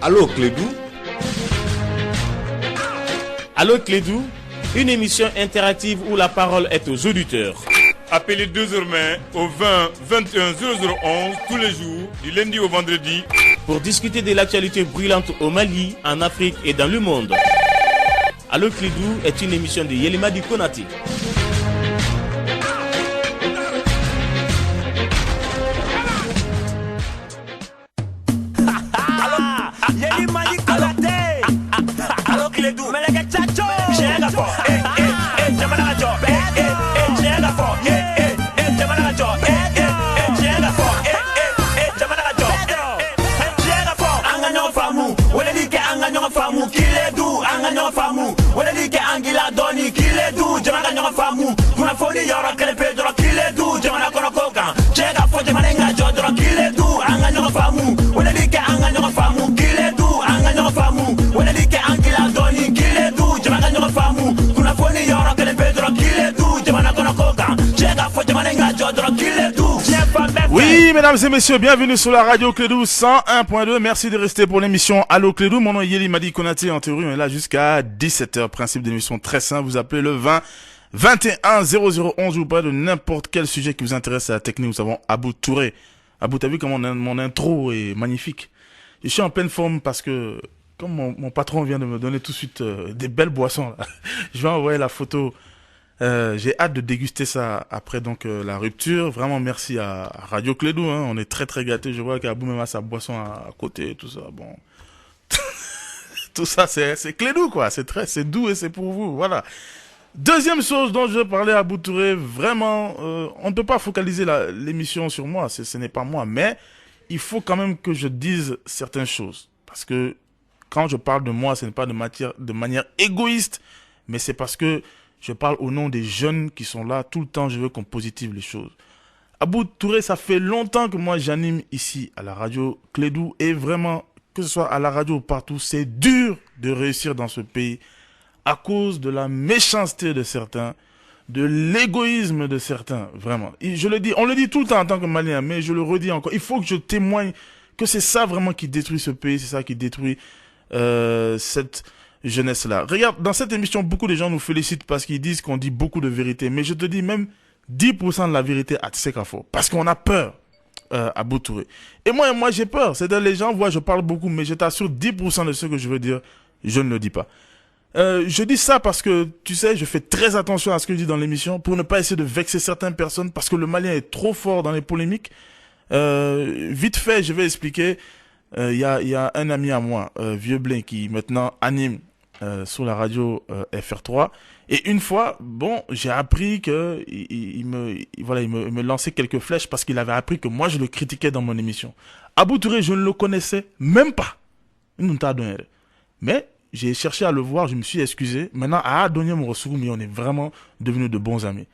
Allô Clédou. Allô Clédou, une émission interactive où la parole est aux auditeurs. Appelez désormais au 20 21 0011 tous les jours, du lundi au vendredi, pour discuter de l'actualité brûlante au Mali, en Afrique et dans le monde. Allô Clédou est une émission de Yelimadi Konati. Oui, mesdames et messieurs, bienvenue sur la radio Clédou 101.2. Merci de rester pour l'émission Allô Clédou. Mon nom est Yelimadi Konati. En théorie, on est là jusqu'à 17h. Principe d'émission très simple. Vous appelez le 20 21 0011. Vous parlez de n'importe quel sujet qui vous intéresse à la technique. Nous avons Abou Touré. Abou, t'as vu comment mon intro est magnifique? Je suis en pleine forme parce que, comme mon patron vient de me donner tout de suite des belles boissons, là, je vais envoyer la photo. J'ai hâte de déguster ça après donc la rupture. Vraiment merci à Radio Clédou, hein. On est très très gâtés. Je vois qu'Abou même a sa boisson à côté, tout ça. Bon, tout ça c'est Clédou quoi. C'est doux et c'est pour vous. Voilà. Deuxième chose dont je veux parler à Abou Touré, vraiment, on ne peut pas focaliser l'émission sur moi. Ce n'est pas moi, mais il faut quand même que je dise certaines choses parce que quand je parle de moi, ce n'est pas de manière égoïste, mais c'est parce que je parle au nom des jeunes qui sont là. Tout le temps, je veux qu'on positive les choses. Abou Touré, ça fait longtemps que moi, j'anime ici à la radio Clédou. Et vraiment, que ce soit à la radio ou partout, c'est dur de réussir dans ce pays à cause de la méchanceté de certains, de l'égoïsme de certains. Vraiment. Et je le dis, on le dit tout le temps en tant que Malien, mais je le redis encore. Il faut que je témoigne que c'est ça vraiment qui détruit ce pays. C'est ça qui détruit cette jeunesse-là. Regarde, dans cette émission, beaucoup de gens nous félicitent parce qu'ils disent qu'on dit beaucoup de vérité. Mais je te dis même 10% de la vérité à Tsekafo. Parce qu'on a peur à Abou Touré. Et moi j'ai peur. C'est-à-dire, les gens voient, je parle beaucoup, mais je t'assure, 10% de ce que je veux dire, je ne le dis pas. Je dis ça parce que, tu sais, je fais très attention à ce que je dis dans l'émission pour ne pas essayer de vexer certaines personnes parce que le Malien est trop fort dans les polémiques. Vite fait, je vais expliquer. Il y a un ami à moi, Vieux Blin, qui maintenant anime sur la radio FR3, et une fois, bon, j'ai appris que il me lançait quelques flèches parce qu'il avait appris que moi je le critiquais dans mon émission. Abou Touré, je ne le connaissais même pas. Mais j'ai cherché à le voir, je me suis excusé. Maintenant, à Adonia Morosougou, mais on est vraiment devenus de bons amis.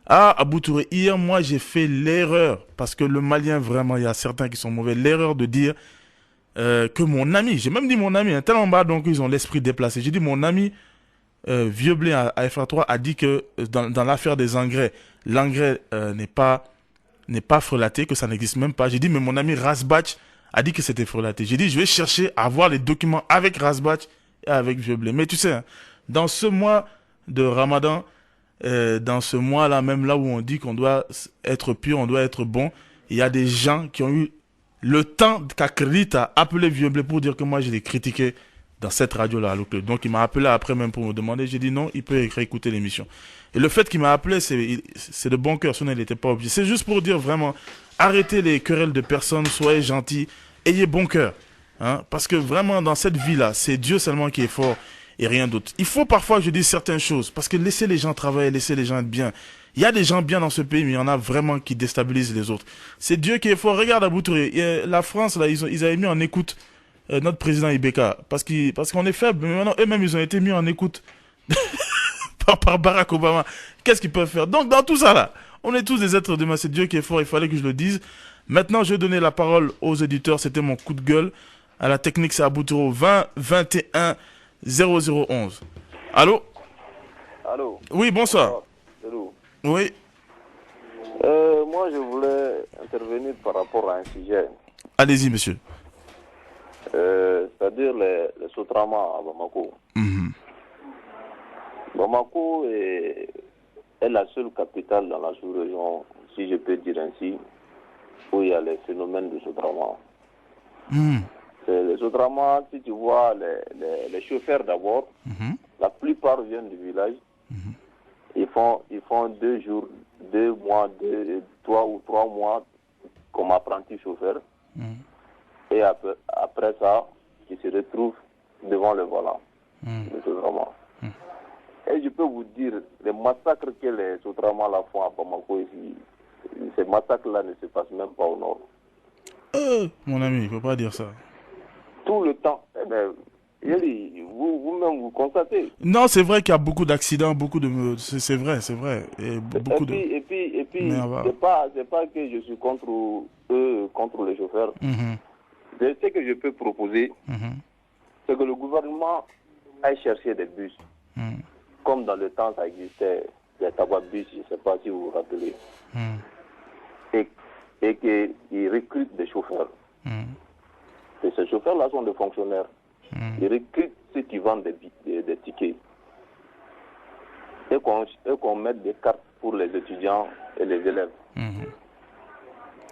Ah, Abou Touré, hier, moi j'ai fait l'erreur, parce que le Malien, vraiment, il y a certains qui sont mauvais, l'erreur de dire que mon ami, j'ai même dit mon ami, hein, tellement bas, donc ils ont l'esprit déplacé. J'ai dit mon ami Vieux Blé à FR3 a dit que dans l'affaire des engrais, l'engrais n'est pas frelaté, que ça n'existe même pas. J'ai dit mais mon ami Rasbach a dit que c'était frelaté. J'ai dit je vais chercher à voir les documents avec Rasbach et avec Vieux Blé. Mais tu sais, hein, dans ce mois de Ramadan, dans ce mois-là, même là où on dit qu'on doit être pur, on doit être bon, il y a des gens qui ont eu le temps qu'Akrit a appelé Vieux Blé pour dire que moi je l'ai critiqué dans cette radio-là. Donc il m'a appelé après même pour me demander. J'ai dit non, il peut réécouter l'émission. Et le fait qu'il m'a appelé, c'est de bon cœur, sinon il n'était pas obligé. C'est juste pour dire vraiment, arrêtez les querelles de personnes, soyez gentils, ayez bon cœur. Hein, parce que vraiment dans cette vie-là, c'est Dieu seulement qui est fort et rien d'autre. Il faut parfois que je dise certaines choses, parce que laissez les gens travailler, laissez les gens être bien. Il y a des gens bien dans ce pays, mais il y en a vraiment qui déstabilisent les autres. C'est Dieu qui est fort. Regarde Abou Touré, la France, là, ils avaient mis en écoute notre président Ibeka, parce qu'on est faible, mais maintenant eux-mêmes ils ont été mis en écoute par Barack Obama. Qu'est-ce qu'ils peuvent faire? Donc dans tout ça là, on est tous des êtres humains, c'est Dieu qui est fort, il fallait que je le dise. Maintenant je vais donner la parole aux éditeurs, c'était mon coup de gueule. À la technique c'est Abou Touré, 20 21 0011. Allô? Allô? Oui, bonsoir. Allô? Oui. Moi je voulais intervenir par rapport à un sujet. Allez-y monsieur. C'est-à-dire Sotrama à Bamako. Bamako est la seule capitale dans la sous-région, si je peux dire ainsi, où il y a les phénomènes de Sotrama. Les Sotrama, si tu vois les chauffeurs d'abord, la plupart viennent du village. Ils font 2 jours, 2 mois, 3 ou 3 mois comme apprenti chauffeur. Et après ça, ils se retrouvent devant le volant. Et je peux vous dire, les massacres que les Sotrama la font à Bamako ici, ces massacres-là ne se passent même pas au nord. Mon ami, il ne faut pas dire ça. Tout le temps. Eh bien, vous-même, vous constatez. Non, c'est vrai qu'il y a beaucoup d'accidents, c'est vrai. Et puis, c'est pas que je suis contre eux, contre les chauffeurs. Ce que je peux proposer, c'est que le gouvernement aille chercher des bus. Comme dans le temps, ça existait, les tabac bus, je ne sais pas si vous vous rappelez. Et qu'ils recrutent des chauffeurs. Et ces chauffeurs-là sont des fonctionnaires. Ils recrutent ceux qui vendent des tickets. Et qu'on mette des cartes pour les étudiants et les élèves.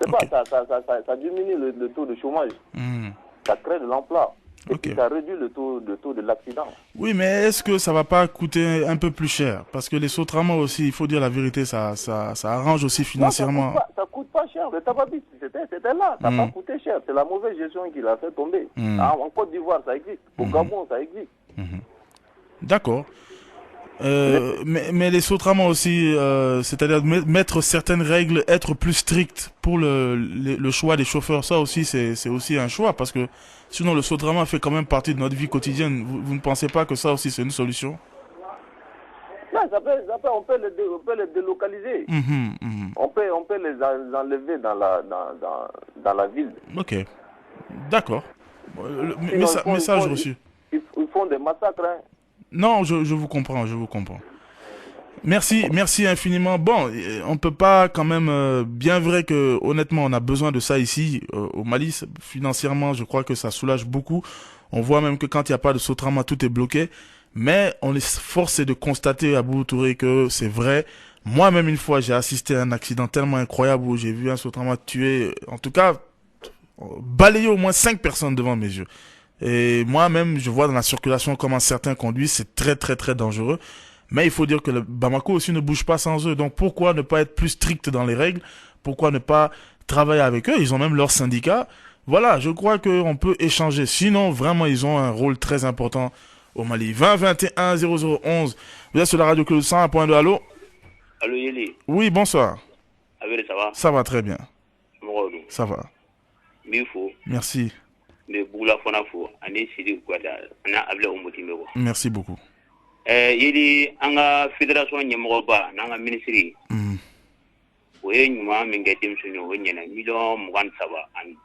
C'est pas ça diminue le taux de chômage. Ça crée de l'emploi. Et puis ça réduit le taux de l'accident. Oui, mais est-ce que ça va pas coûter un peu plus cher? Parce que les Sotrama aussi, il faut dire la vérité, ça arrange aussi financièrement. Non, ça coûte pas cher. Le tabac, c'était là. Ça n'a pas coûté cher. C'est la mauvaise gestion qui l'a fait tomber. En Côte d'Ivoire, ça existe. Au Gabon, ça existe. D'accord. Mais les Sotrama aussi, c'est-à-dire mettre certaines règles, être plus strict pour le choix des chauffeurs, ça aussi c'est aussi un choix, parce que sinon le Sotrama fait quand même partie de notre vie quotidienne. Vous ne pensez pas que ça aussi c'est une solution? Non, on peut les délocaliser. On peut les enlever dans la ville. Ok, d'accord. Message reçu. Ils font des massacres, hein. Non, je vous comprends. Merci infiniment. Bon, on peut pas quand même, bien vrai que honnêtement on a besoin de ça ici au Mali. Financièrement, je crois que ça soulage beaucoup. On voit même que quand il n'y a pas de Sotrama, tout est bloqué. Mais on est forcé de constater à Boubou Touré que c'est vrai. Moi-même une fois, j'ai assisté à un accident tellement incroyable où j'ai vu un Sotrama tuer, en tout cas, balayer au moins 5 personnes devant mes yeux. Et moi-même, je vois dans la circulation comment certains conduisent, c'est très très très dangereux. Mais il faut dire que le Bamako aussi ne bouge pas sans eux. Donc pourquoi ne pas être plus strict dans les règles? Pourquoi ne pas travailler avec eux? Ils ont même leur syndicat. Voilà, je crois qu'on peut échanger. Sinon, vraiment, ils ont un rôle très important au Mali. 20 21 0011. Vous êtes sur la radio Clédou 101.2. Allô? Allô, Yeli. Oui, bonsoir. Ça va? Ça va très bien. Ça va. Merci. Merci beaucoup. Yeli, anga fédération nyamoro ba nanga ministry. Oye nyuma minga dimsunyo wenyana million mugan saba an.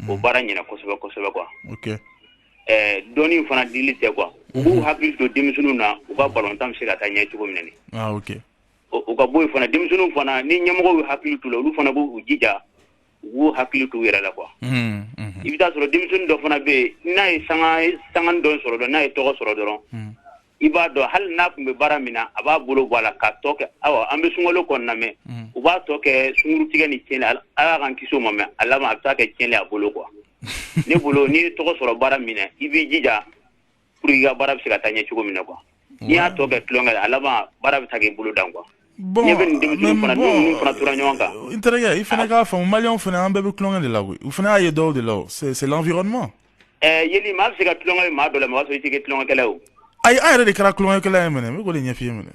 O bara nyana kosoba kwa. OK. Doni fana dilite kwa. U hakili to dimsunu na u ba balon tam sira ta nyai tuko minani. Ah OK. O ka boy fana dimsunu fana ni nyamoro hakili to lu fana bu ujija. Wu hakili to wera la kwa. Ibita soro dimsunu do fana be na sangan don soro do na to soro do. Iba do hal na kumbe baramina aba bolo wala ka toke awa ambe sungolo konna me uba toke sunguru tiga ni tiene ala kan kiso mame ala ma ta ke tiene a bolo kwa ni bolo ni to soro baramina ibi jija puriga barab sika tanya chugo mina kwa ni a toke tlonga ala ma barab ta ke bolo dangwa bon intérêt il fallait que femme malien fallait un bébé clonga de là oui ou fallait aille de là c'est l'environnement yeli ma sika tlonga ma do la ma so tike tlonga kala o ay de kara klonga kala mene me ko le nyafi mene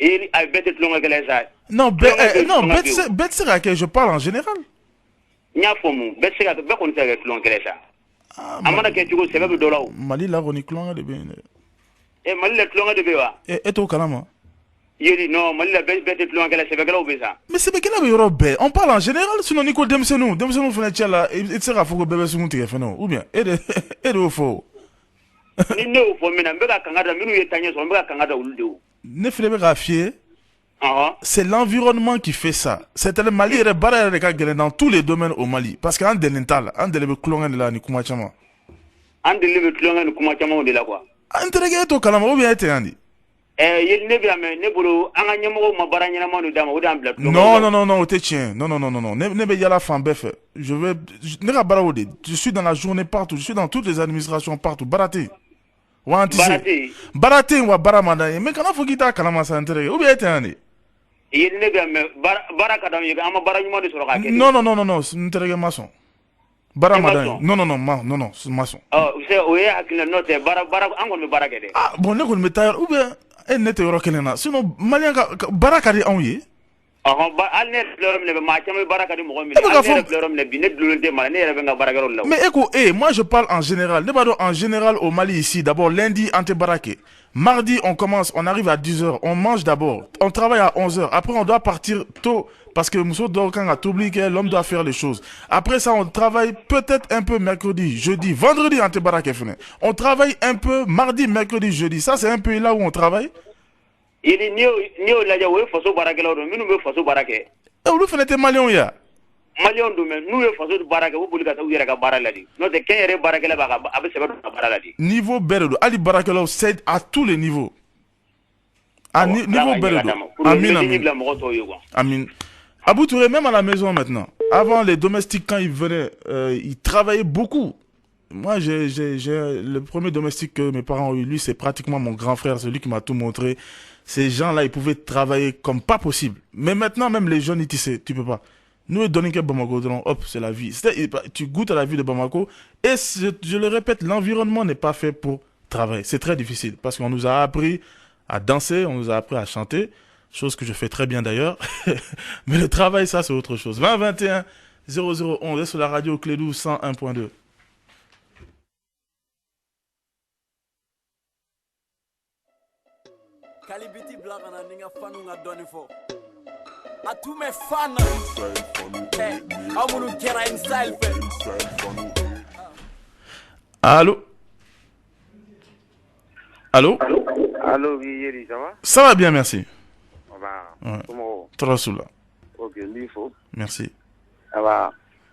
et ay bête klonga kala ça non bête sera que je parle en général nya fomu bête sera be ko nta klonga kala ça amana ke tugo sebe do law mali la roni klonga de be e mali la klonga de be wa et to kalama yeli non mali la bête klonga kala sebe kala be ça mais sebe kala be robe on parle en général sinon Nico demsenu fena tiala et sera faut que bébé sumu tike fena ou bien et de faux ni ne fo mina mbeka kangada minu yetanye so mbeka kangada uludeu ne filebe raffier c'est l'environnement qui fait ça c'est le Mali est barré dans tous les domaines au Mali parce qu'en delental en delebe klonga de la ni kuma chama an de lebe tulonga kuma chama de la quoi interrogé to kalama ou bien ete andi yel ne bi ame ne bolo an ga nyamo ma bara nyana mo dama o dam bla non o te tien non ne be yala fan bef ne ga bara ode je suis dans la journée partout je suis dans toutes les administrations partout barate wa antise barate wa bara manda mais kana fo kita kalama sa interrogé ou bien ete andi yel ne bi ame bara kadam yega ama bara nyamo de soro ka ke non interrogé maçon bara manda non maçon c'est oye akina note bara angon me bara kede bon ne ko me tayar ou bien nete yoro kelena sinon malien ka baraka di onye al ne florom ne ma chama baraka di mo mi al ne florom ne bi ne dulunte ma ne rebe nga baraka ro mais écoute moi je parle en général en général au Mali ici d'abord lundi ante barake mardi on arrive à 10h on mange d'abord on travaille à 11h après on doit partir tôt parce que Mousso Dorkan a oublié que l'homme doit faire les choses. Après ça, on travaille peut-être un peu mercredi, jeudi, vendredi, en Tebarake. On travaille un peu mardi, mercredi, jeudi. Ça, c'est un peu là où on travaille. Il est néo là, il y a façon barake là, nous façon barake. Et vous faites des malions, ya. Malions, nous façon barake, vous pouvez dire que vous baraladi. Nous, de quel est barake là, avec ce baraladi. Niveau Beredo, Ali barake là, c'est à tous les niveaux. À niveau Beredo. Amin. Abou Touré, même à la maison maintenant. Avant, les domestiques, quand ils venaient, ils travaillaient beaucoup. Moi, j'ai le premier domestique que mes parents ont eu, lui, c'est pratiquement mon grand frère, celui qui m'a tout montré. Ces gens-là, ils pouvaient travailler comme pas possible. Mais maintenant, même les jeunes, tu peux pas. Nous, Doniké Bamako, hop, c'est la vie. Tu goûtes à la vie de Bamako. Et je le répète, l'environnement n'est pas fait pour travailler. C'est très difficile parce qu'on nous a appris à danser, on nous a appris à chanter. Chose que je fais très bien d'ailleurs. Mais le travail, ça, c'est autre chose. 20 21 0011 sur la radio Clédou 101.2. Kalibiti blagana ninga fanu nga doni fo. Atume fana. Hey, amunu kera inside fe. Allô? Allô, oui, Yeri, ça va? Ça va bien, merci. Ouais. Comment? Trop sous là. Ok, l'IFO. Merci. Ça va.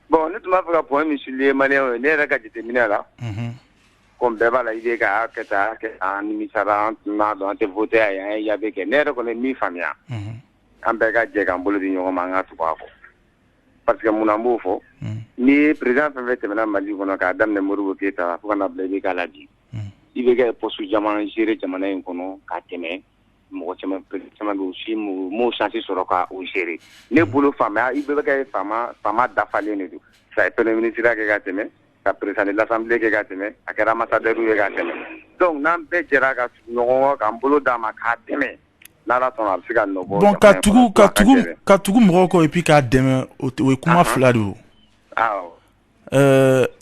Bon, nous m'avons fait un point, monsieur les Maliens, nous avons déterminé là. Comme Beba l'a idée qu'à un émissaire, dans tes votés, il y avait que nous avons mis famille. Un béga j'ai un boulot d'union manga tout pas. Parce que mon amour faux. Ni président fait maintenant Mali qu'on a qu'à dame de Mourou qui est à pour qu'on a blé la vie. Il veut que pour ce diamant gérer diamant un kono qu'à temer. Mo chama aussi mo chancer sur le cas au gérer les boulot femme il veut que femme d'affaler ne ça est le ministre qui a temé la président de l'assemblée qui a temé à ambassadeur qui a temé donc n'am be jera ka no ka boulot dans ma ka temé na la ton africa no bon katugu mroko et puis ka demain au kuma flado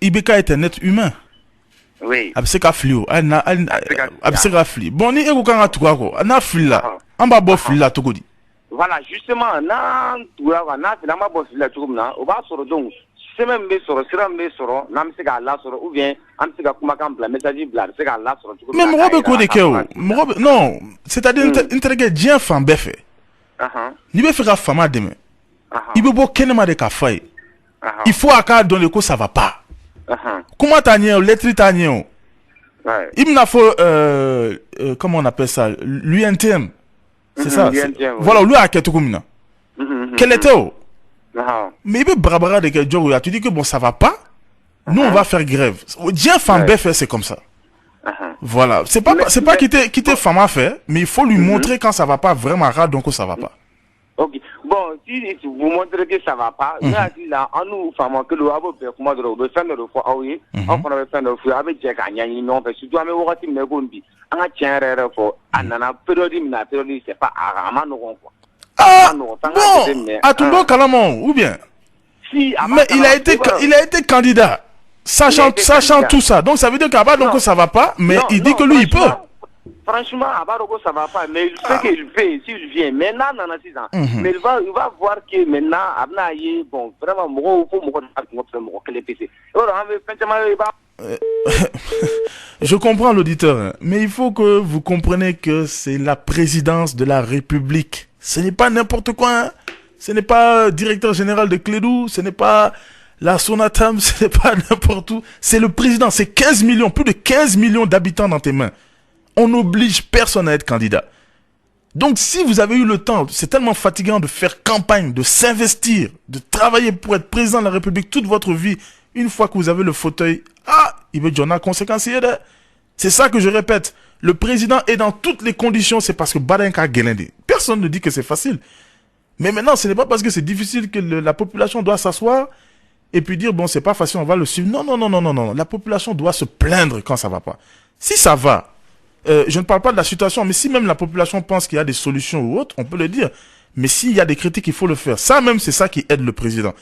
ibeka est un être humain. Oui. Abseka flio, abseka fli. Bon ni eko kanga tukako, na flila. Amba bo flila tokodi. Voilà, justement, na tukako na finalement bo flila tokomna, o ba soro donc, semaine be soro, sira be soro, na mseka la soro ou bien am seka kuma kan bla message bla, seka la soro tokomna. Mais mo be ko de keo. Non, c'est-à-dire interroger bien fan befe. Ni be fera fama demain. Il be kenema de ka fay. Il faut aka donner ko ça va pas. Comment t'as nié, lettre t'as nié. Il m'a fait, comment on appelle ça, l'UNTM. C'est ça. Voilà, lui a quitté comme quel était mais il peut brabara de quel jour tu dis que bon ça va pas. Nous on va faire grève. Dieu femme bête c'est comme ça. Voilà, c'est pas quitter femme à faire, mais il faut lui montrer quand ça va pas vraiment rare donc ça va pas. Ok. Bon, si vous montrez que ça va pas, nous dit là, en nous faisant que le abo peut comment dire, le faire de fois oui, on va faire de fois avec Jack à Yanni non, parce que tu as mis au rati me gondi, en tient rare pour anana période c'est pas à Ramano quoi. Ah bon, à tout bon calamon ou bien. Si, mais il a été candidat, sachant tout ça, donc ça veut dire qu'à donc ça va pas, mais il dit que lui il peut. Franchement, à Baroko, ça va pas, mais il sait qu'il fait, s'il vient, maintenant, dans 6 ans, mais il va voir que maintenant, bon, vraiment, je comprends l'auditeur, mais il faut que vous compreniez que c'est la présidence de la République. Ce n'est pas n'importe quoi, hein. Ce n'est pas directeur général de Clédou, ce n'est pas La Sonatam, ce n'est pas n'importe où. C'est le président. C'est 15 millions, plus de 15 millions d'habitants dans tes mains. On n'oblige personne à être candidat. Donc, si vous avez eu le temps, c'est tellement fatigant de faire campagne, de s'investir, de travailler pour être président de la République toute votre vie. Une fois que vous avez le fauteuil, il veut dire, conséquence. C'est ça que je répète. Le président est dans toutes les conditions, c'est parce que Badenka Gelende. Personne ne dit que c'est facile. Mais maintenant, ce n'est pas parce que c'est difficile que la population doit s'asseoir et puis dire, bon, c'est pas facile, on va le suivre. Non. La population doit se plaindre quand ça va pas. Si ça va, je ne parle pas de la situation, mais si même la population pense qu'il y a des solutions ou autres, on peut le dire. Mais s'il y a des critiques, il faut le faire. Ça même, c'est ça qui aide le président.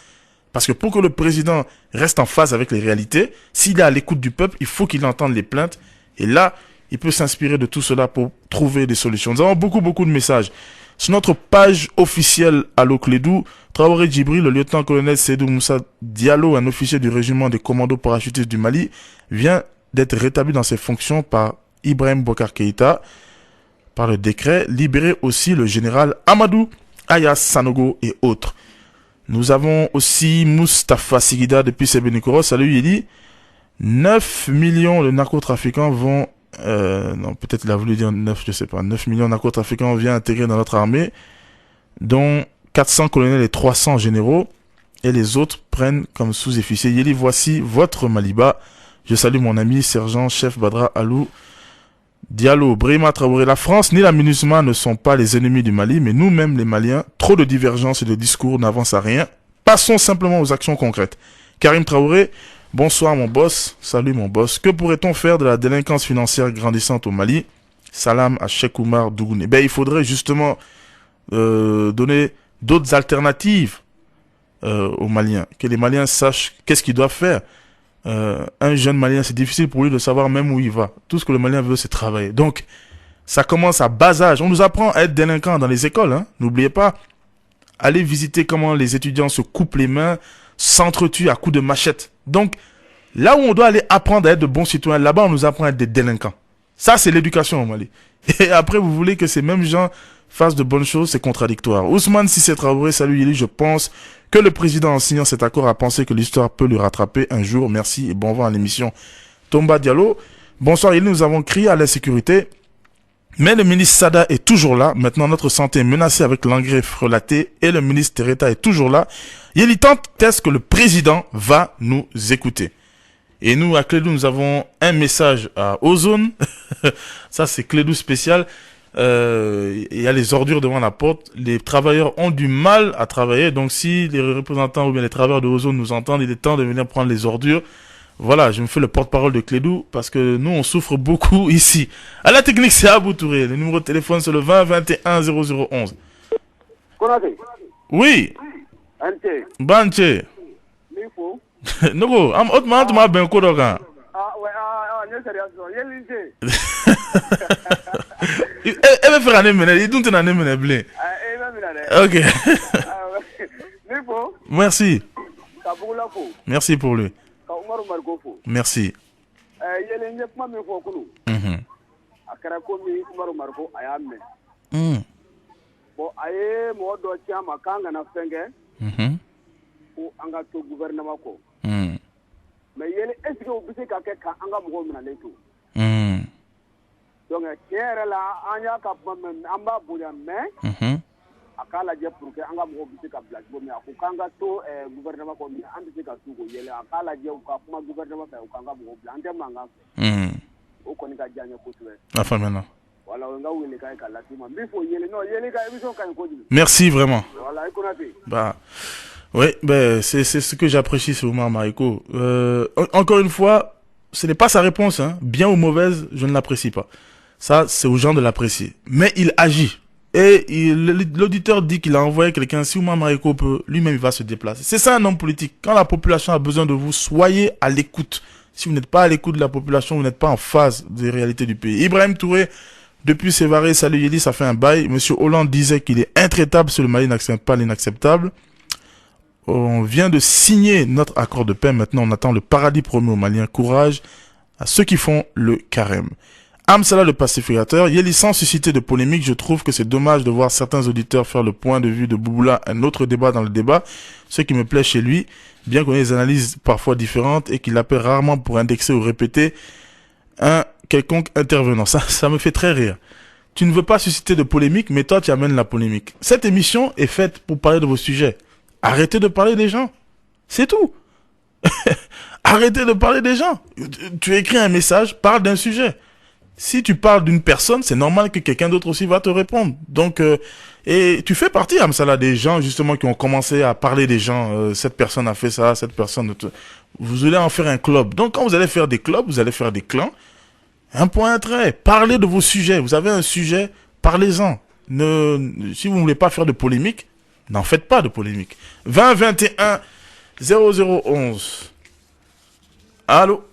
Parce que pour que le président reste en phase avec les réalités, s'il est à l'écoute du peuple, il faut qu'il entende les plaintes. Et là, il peut s'inspirer de tout cela pour trouver des solutions. Nous avons beaucoup de messages. Sur notre page officielle Allo Clédou, Traoré Djibri, le lieutenant-colonel Seydou Moussa Diallo, un officier du régiment des commandos parachutistes du Mali, vient d'être rétabli dans ses fonctions par Ibrahim Bokar Keïta, par le décret, libéré aussi le général Amadou Aya Sanogo et autres. Nous avons aussi Moustapha Sigida depuis Sebenikoro. Salut Yeli. 9 millions de narcotrafiquants vont... non, peut-être il a voulu dire 9, je sais pas. 9 millions de narcotrafiquants viennent intégrer dans notre armée, dont 400 colonels et 300 généraux. Et les autres prennent comme sous-officiers. Yeli, voici votre Maliba. Je salue mon ami sergent-chef Badra Alou Diallo. Brahima Traoré. La France ni la MINUSMA ne sont pas les ennemis du Mali, mais nous-mêmes les Maliens, trop de divergences et de discours n'avancent à rien. Passons simplement aux actions concrètes. Karim Traoré. Bonsoir mon boss, salut mon boss. Que pourrait-on faire de la délinquance financière grandissante au Mali? Salam à Cheikh Oumar Dougoune. Il faudrait justement donner d'autres alternatives aux Maliens. Que les Maliens sachent qu'est-ce qu'ils doivent faire. Un jeune Malien, c'est difficile pour lui de savoir même où il va. Tout ce que le Malien veut, c'est travailler. Donc, ça commence à bas âge. On nous apprend à être délinquants dans les écoles. Hein. N'oubliez pas, allez visiter comment les étudiants se coupent les mains, s'entretuent à coups de machette. Donc, là où on doit aller apprendre à être de bons citoyens, là-bas, on nous apprend à être des délinquants. Ça, c'est l'éducation au Mali. Et après, vous voulez que ces mêmes gens fassent de bonnes choses, c'est contradictoire. Ousmane Sissé Traoré, salut Yeli, je pense que le président, en signant cet accord, a pensé que l'histoire peut le rattraper un jour. Merci et bon vent à l'émission. Tomba Diallo, bonsoir Yeli, nous avons crié à l'insécurité, mais le ministre Sada est toujours là. Maintenant, notre santé est menacée avec l'engrais frelaté et le ministre Tereta est toujours là. Yeli tente, qu'est-ce que le président va nous écouter? Et nous, à Clédou, nous avons un message à Ozone. Ça, c'est Clédou spécial. Il y a les ordures devant la porte. Les travailleurs ont du mal à travailler. Donc, si les représentants ou bien les travailleurs de Ozone nous entendent, il est temps de venir prendre les ordures. Voilà, je me fais le porte-parole de Clédou parce que nous, on souffre beaucoup ici. À la technique, c'est Abou Touré. Le numéro de téléphone, c'est le 20 21 0011. Oui. Banche. Nogo, am otman tu ma ben ko dogan. E be faire mene, il dont na mene blé. OK. Merci. Merci pour lui. Merci. Anga to gouvernement ko mais yele est-ce que vous ka ke ka anga mo na leto donc kere la anya ka amba buya mais akala je pour que anga mo bise ka black bo mi akanga to gouvernement ko mi andi ka tu ko yele akala je ka kuma gouvernement ka anga mo blande manga o ko ni ka janya ko tuwe enfin maintenant voilà nga wele ka ka latima mais faut yele no yele ka émission ka ko merci vraiment voilà écoutez bah oui, c'est ce que j'apprécie sur Oumar Mariko. Encore une fois, ce n'est pas sa réponse, hein. Bien ou mauvaise, je ne l'apprécie pas. Ça, c'est aux gens de l'apprécier. Mais il agit. Et l'auditeur dit qu'il a envoyé quelqu'un. Si Oumar Mariko peut, lui-même, il va se déplacer. C'est ça un homme politique. Quand la population a besoin de vous, soyez à l'écoute. Si vous n'êtes pas à l'écoute de la population, vous n'êtes pas en phase des réalités du pays. Ibrahim Touré, depuis Sévaré, salut Yeli, ça fait un bail. Monsieur Hollande disait qu'il est intraitable sur le Mali, n'accepte pas l'inacceptable. On vient de signer notre accord de paix. Maintenant, on attend le paradis promis aux Maliens. Courage à ceux qui font le carême. Amsala le pacificateur, Yeli, sans susciter de polémique, je trouve que c'est dommage de voir certains auditeurs faire le point de vue de Bouboula, un autre débat dans le débat. Ce qui me plaît chez lui, bien qu'on ait des analyses parfois différentes et qu'il appelle rarement pour indexer ou répéter un quelconque intervenant. Ça me fait très rire. Tu ne veux pas susciter de polémique, mais toi tu amènes la polémique. Cette émission est faite pour parler de vos sujets. Arrêtez de parler des gens. C'est tout. Arrêtez de parler des gens. Tu écris un message, parle d'un sujet. Si tu parles d'une personne, c'est normal que quelqu'un d'autre aussi va te répondre. Donc, et tu fais partie, Amsala, des gens justement qui ont commencé à parler des gens. Cette personne a fait ça, cette personne. Vous allez en faire un club. Donc, quand vous allez faire des clubs, vous allez faire des clans. Un point, un trait. Parlez de vos sujets. Vous avez un sujet, parlez-en. Si vous ne voulez pas faire de polémique, n'en faites pas de polémique. 20 21 0011. Allô?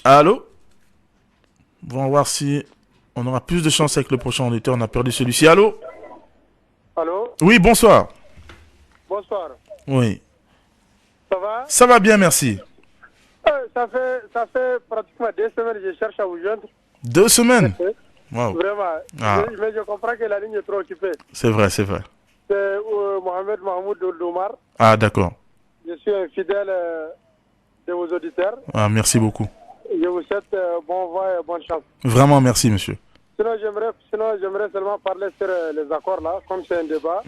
Allô? On va voir si on aura plus de chance avec le prochain auditeur. On a perdu celui-ci. Allô? Allô? Oui, bonsoir. Bonsoir. Oui. Ça va? Ça va bien, merci. Ça fait pratiquement 2 semaines que je cherche à vous joindre. 2 semaines? Wow. Vraiment. Ah. Mais je comprends que la ligne est trop occupée. C'est vrai, c'est vrai. C'est Mohamed Mahmoud Domar. Ah, d'accord. Je suis un fidèle de vos auditeurs. Ah, merci beaucoup. Je vous souhaite bon vent et bonne chance. Vraiment, merci, monsieur. Sinon, j'aimerais seulement parler sur les accords là, comme c'est un débat.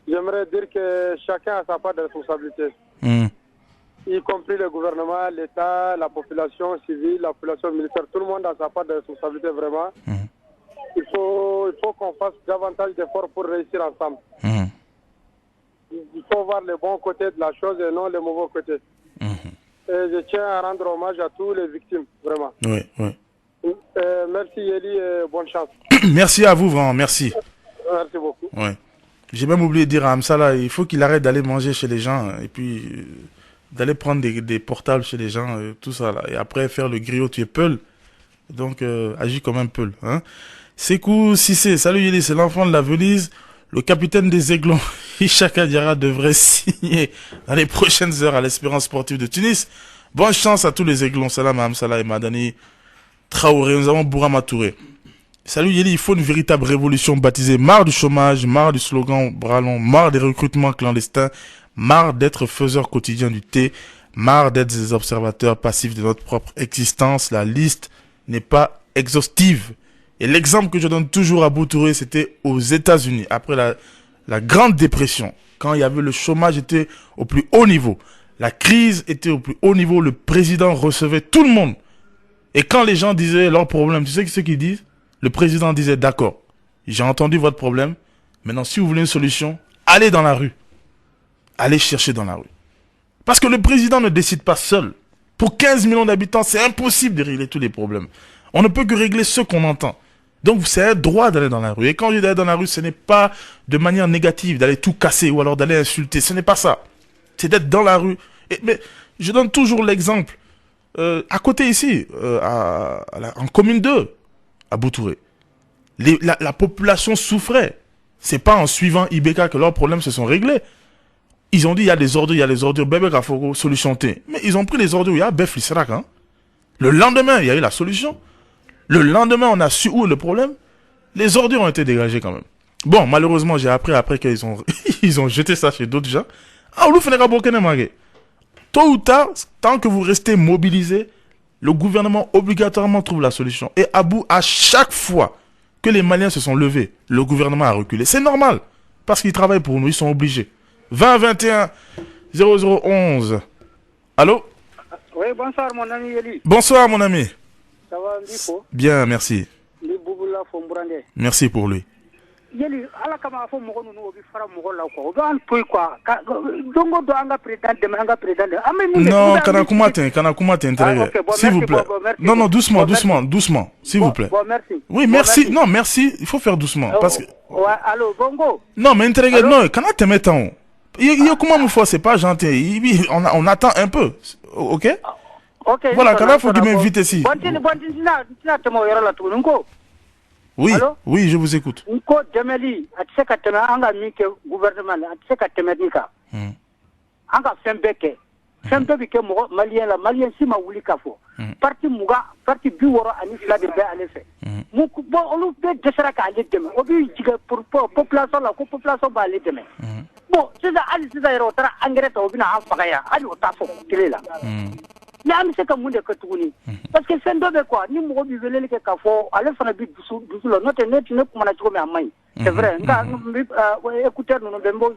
J'aimerais dire que chacun a sa part de responsabilité. Y compris le gouvernement, l'État, la population civile, la population militaire. Tout le monde a sa part de responsabilité, vraiment. Il faut qu'on fasse davantage d'efforts pour réussir ensemble. Il faut voir les bons côtés de la chose et non les mauvais côtés. Et je tiens à rendre hommage à tous les victimes, vraiment. Oui, oui. Merci Yeli et bonne chance. Merci à vous, vraiment, merci. Merci beaucoup. Oui. J'ai même oublié de dire à Amsala, il faut qu'il arrête d'aller manger chez les gens et puis d'aller prendre des portables chez les gens, tout ça là. Et après faire le griot, tu es peul. Donc agis comme un peul. Hein. Sekou Sissé, salut Yeli, c'est l'enfant de la Venise. Le capitaine des Aiglons, Ishaka Diarra, devrait signer dans les prochaines heures à l'Espérance sportive de Tunis. Bonne chance à tous les Aiglons. Salam à Amsala et Madani Traoré. Nous avons Bourama Touré. Salut Yeli, il faut une véritable révolution baptisée marre du chômage, marre du slogan Bralon, marre des recrutements clandestins, marre d'être faiseurs quotidiens du thé, marre d'être des observateurs passifs de notre propre existence. La liste n'est pas exhaustive. Et l'exemple que je donne toujours à Boutouré, c'était aux États-Unis, après la Grande Dépression, quand il y avait le chômage était au plus haut niveau, la crise était au plus haut niveau, le président recevait tout le monde. Et quand les gens disaient leurs problèmes, tu sais ce qu'ils disent? Le président disait, d'accord, j'ai entendu votre problème, maintenant si vous voulez une solution, allez dans la rue. Allez chercher dans la rue. Parce que le président ne décide pas seul. Pour 15 millions d'habitants, c'est impossible de régler tous les problèmes. On ne peut que régler ceux qu'on entend. Donc, c'est un droit d'aller dans la rue. Et quand je dis d'aller dans la rue, ce n'est pas de manière négative, d'aller tout casser ou alors d'aller insulter. Ce n'est pas ça. C'est d'être dans la rue. Mais je donne toujours l'exemple. À côté ici, en commune 2, à Boutouré, la population souffrait. C'est pas en suivant IBK que leurs problèmes se sont réglés. Ils ont dit, il y a des ordures, bébé, il faut solution T. Mais ils ont pris les ordures, il y a Bef Lissarak, hein. Le lendemain, il y a eu la solution. Le lendemain, on a su où est le problème. Les ordures ont été dégagées quand même. Bon, malheureusement, j'ai appris après qu'ils ont, ils ont jeté ça chez d'autres gens. Ah, on fait des tôt ou tard, tant que vous restez mobilisés, le gouvernement obligatoirement trouve la solution. Et à chaque fois que les Maliens se sont levés, le gouvernement a reculé. C'est normal. Parce qu'ils travaillent pour nous, ils sont obligés. 20 21 0011. Allô? Oui, bonsoir mon ami Yeli. Bonsoir mon ami. Ça va, Ndifo? Bien, merci. Bouboula Fombrande. Merci pour lui. Yeli, ala kama fo mogo nunu obi fara mogo la ko. Do an toy quoi. Dongo do anga président de anga président. Non, kana kuma t'intérêt. S'il vous plaît. Non, non, doucement, s'il vous plaît. Bon, merci. Oui, merci. Non, merci. Il faut faire doucement parce que. Ouais, allô, Bongo. Non, mais intérêt, non, kana te mettre en haut. Comment me faut, c'est pas gentil. On attend un peu. OK? OK. Voilà, quand il faut qu'il m'invite ici. Oui, allô? Oui, je vous écoute. Nko demeli, atseka teme anga mike gouvernement, atseka teme nika. Anga fembeke. Femme bi ke mo malien la malien si ma wuli ka fo. Parti muga parti bi woro ani fila de be ale fe. Mu bo olu be desera ka ale deme. Obi jiga pour population la ko population ba ale deme. Bon, c'est ça ali c'est ça yero tara engrais to bina an fagaya ali o ta fo tele la. Mais am se ka munde ka tuguni. Parce que fendo be quoi ni mo bi velele ke ka fo ale fana bi dusu lo note net ne kuma na tugo me amai. C'est vrai, écoutez, nous avons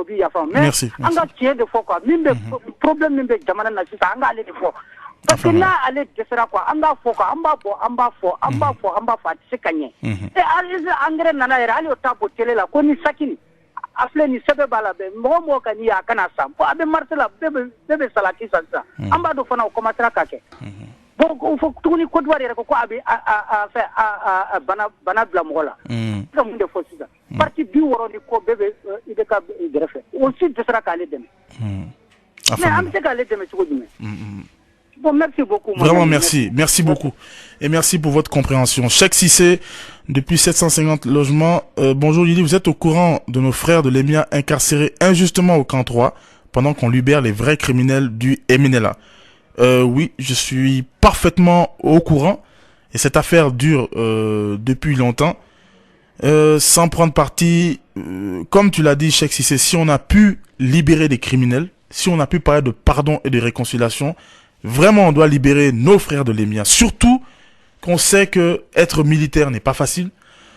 dit à mais on a tiré de fois quoi. Même problème, même jamana na sisa, on a allé de fois. Parce que là, aller de faire quoi, on a faux quoi, on va c'est gagné. Et allez, engrais nana, allez au tableau télé là, qu'on y sakini. Afle ni sebe balabe, mo kani ya kana sam. Po abe Marcela, bebe salati ça. On va do fana au commentaire kake. Bon, il faut que tu connais quoi de voir bana blamola. Comme une fois ça. Parti du woro ni ko bébé il est cap greffé. Aussi de sera calé dem. Mais am se calé dem tu Bon, merci beaucoup. Vraiment merci, merci beaucoup. Et merci pour votre compréhension. Cheikh Cissé, depuis 750 logements. Bonjour Lili, vous êtes au courant de nos frères de l'EMIA incarcérés injustement au camp 3 pendant qu'on libère les vrais criminels du MNLA. Oui, je suis parfaitement au courant et cette affaire dure depuis longtemps. Sans prendre parti, comme tu l'as dit, Cheikh Cissé, si on a pu libérer des criminels, si on a pu parler de pardon et de réconciliation, vraiment on doit libérer nos frères de l'EMIA. Surtout qu'on sait que être militaire n'est pas facile.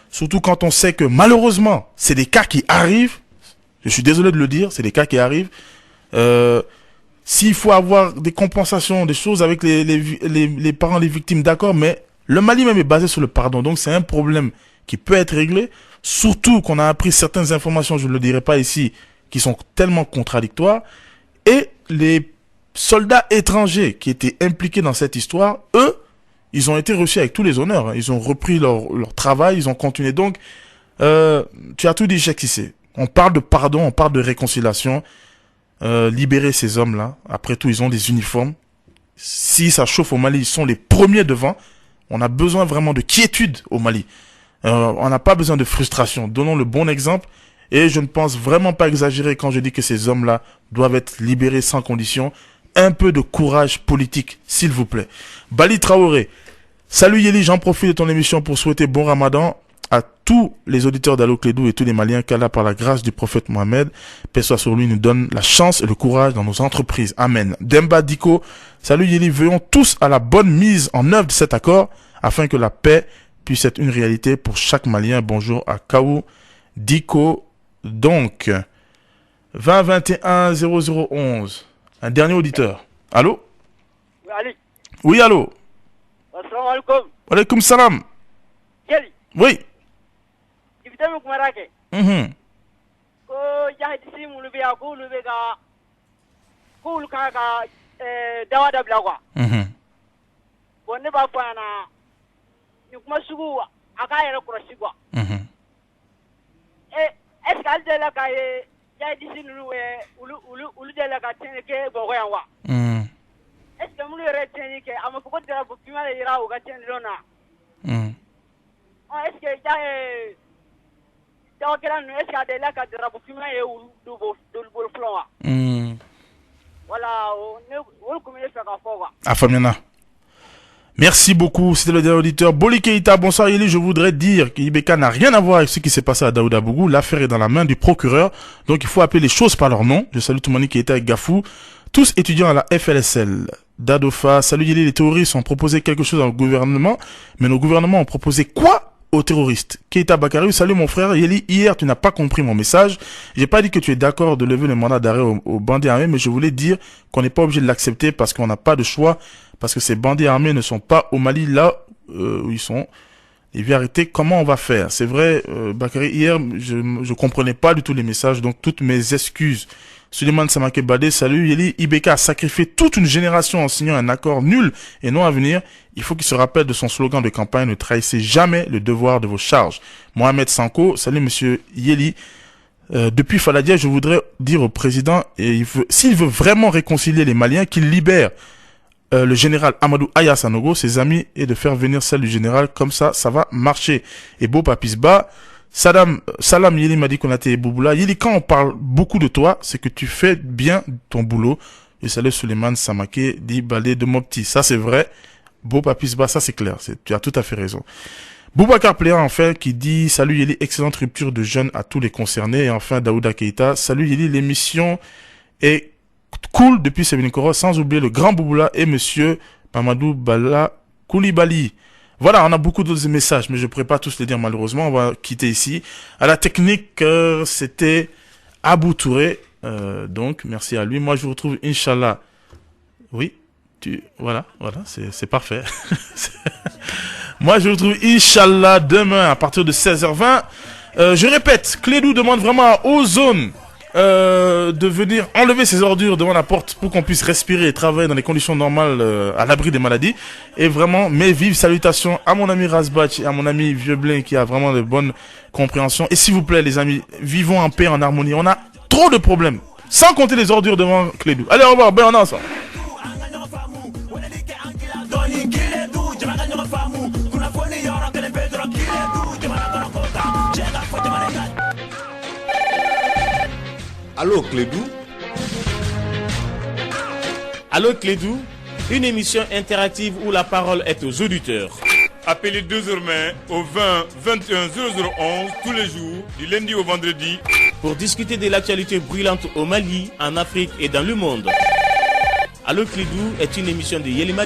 Surtout quand on sait que malheureusement, c'est des cas qui arrivent. Je suis désolé de le dire, c'est des cas qui arrivent. S'il faut avoir des compensations, des choses avec les parents, les victimes, d'accord, mais le Mali même est basé sur le pardon. Donc c'est un problème qui peut être réglé. Surtout qu'on a appris certaines informations, je ne le dirai pas ici, qui sont tellement contradictoires. Et les soldats étrangers qui étaient impliqués dans cette histoire, eux, ils ont été reçus avec tous les honneurs. Ils ont repris leur travail, ils ont continué. Donc, tu as tout dit, Cheikh Cissé. On parle de pardon, on parle de réconciliation. Libérer ces hommes-là. Après tout, ils ont des uniformes. Si ça chauffe au Mali, ils sont les premiers devant. On a besoin vraiment de quiétude au Mali. On n'a pas besoin de frustration. Donnons le bon exemple. Et je ne pense vraiment pas exagérer quand je dis que ces hommes-là doivent être libérés sans condition. Un peu de courage politique, s'il vous plaît. Bali Traoré. Salut Yeli, j'en profite de ton émission pour souhaiter bon Ramadan à tous les auditeurs d'Allo Clédou et tous les Maliens qu'Allah, par la grâce du prophète Mohamed, paix soit sur lui, nous donne la chance et le courage dans nos entreprises. Amen. Demba Diko, salut Yeli, veillons tous à la bonne mise en œuvre de cet accord afin que la paix puisse être une réalité pour chaque Malien. Bonjour à Kaou Diko. Donc, 2021 0011. Un dernier auditeur. Allô? Ali. Oui, allô? Assalamu alaikum. Wa alaikum salam. Yeli. Oui. Ibitami kumarake. Ko jahidi si mulu biya ko lu be ga ko lu ka dawa da blagwa. Bonne ba pana ni kuma sugu aka yere krosi gwa. Est-ce qu'elle de la caille jahidi si lu ulu de la ka tenke bogo yanwa. Est-ce que mulu re tenke amafuko de la bukima le ira uga tenlona. Est-ce que jahe est-ce qu'il y a des lacs de rabouffement et de flore? Voilà, on commence à faire un fort. Afamiana. Merci beaucoup, c'était le dernier auditeur. Boli Keita, bonsoir Yeli, je voudrais dire qu'Ibeka n'a rien à voir avec ce qui s'est passé à Daouda Bougou. L'affaire est dans la main du procureur, donc il faut appeler les choses par leur nom. Je salue Toumani Keita et Gafou, tous étudiants à la FLSL. Dadofa, salut Yeli, les terroristes ont proposé quelque chose au gouvernement, mais nos gouvernements ont proposé quoi aux terroristes? Keita Bakari, salut mon frère. Yeli, hier tu n'as pas compris mon message. J'ai pas dit que tu es d'accord de lever le mandat d'arrêt aux bandits armés, mais je voulais dire qu'on n'est pas obligé de l'accepter parce qu'on n'a pas de choix, parce que ces bandits armés ne sont pas au Mali là où ils sont. Et bien arrêter, comment on va faire? C'est vrai, Bakari, hier je comprenais pas du tout les messages, donc toutes mes excuses. Suleiman Samake Bade, salut Yeli, Ibeka a sacrifié toute une génération en signant un accord nul et non à venir. Il faut qu'il se rappelle de son slogan de campagne, ne trahissez jamais le devoir de vos charges. Mohamed Sanko, salut monsieur Yeli. Depuis Faladia, je voudrais dire au président, s'il veut vraiment réconcilier les Maliens, qu'il libère le général Amadou Aya Sanogo, ses amis, et de faire venir celle du général, comme ça va marcher. Et Beau Papisba, Salam Yeli m'a dit qu'on a été Bouboula. Yeli, quand on parle beaucoup de toi, c'est que tu fais bien ton boulot. Et salut Suleiman Samake, dit Balé de Mopti. Ça, c'est vrai. Beau Papisba, ça, c'est clair. Tu as tout à fait raison. Boubacar Pléa, enfin, qui dit salut Yeli, excellente rupture de jeunes à tous les concernés. Et enfin, Daouda Keita, salut Yeli, l'émission est cool depuis Sébinikoro, sans oublier le grand Bouboula et monsieur Mamadou Bala Koulibaly. Voilà, on a beaucoup d'autres messages, mais je ne pourrais pas tous les dire malheureusement. On va quitter ici. À la technique, c'était Abou Touré. Donc, merci à lui. Moi, je vous retrouve, Inch'Allah. Oui, voilà, c'est parfait. Moi, je vous retrouve, Inch'Allah, demain à partir de 16h20. Je répète, Clédou demande vraiment à Ozone de venir enlever ses ordures devant la porte pour qu'on puisse respirer et travailler dans les conditions normales à l'abri des maladies. Et vraiment, mes vives salutations à mon ami Razbach et à mon ami Vieux Blin qui a vraiment de bonnes compréhensions. Et s'il vous plaît, les amis, vivons en paix, en harmonie. On a trop de problèmes, sans compter les ordures devant Clédou. Allez, au revoir, bonne ensemble. Allô Clédou. Allô Clédou, une émission interactive où la parole est aux auditeurs. Appelez désormais au 20 21 0011 tous les jours, du lundi au vendredi, pour discuter de l'actualité brûlante au Mali, en Afrique et dans le monde. Allô Clédou est une émission de Yeli Madi.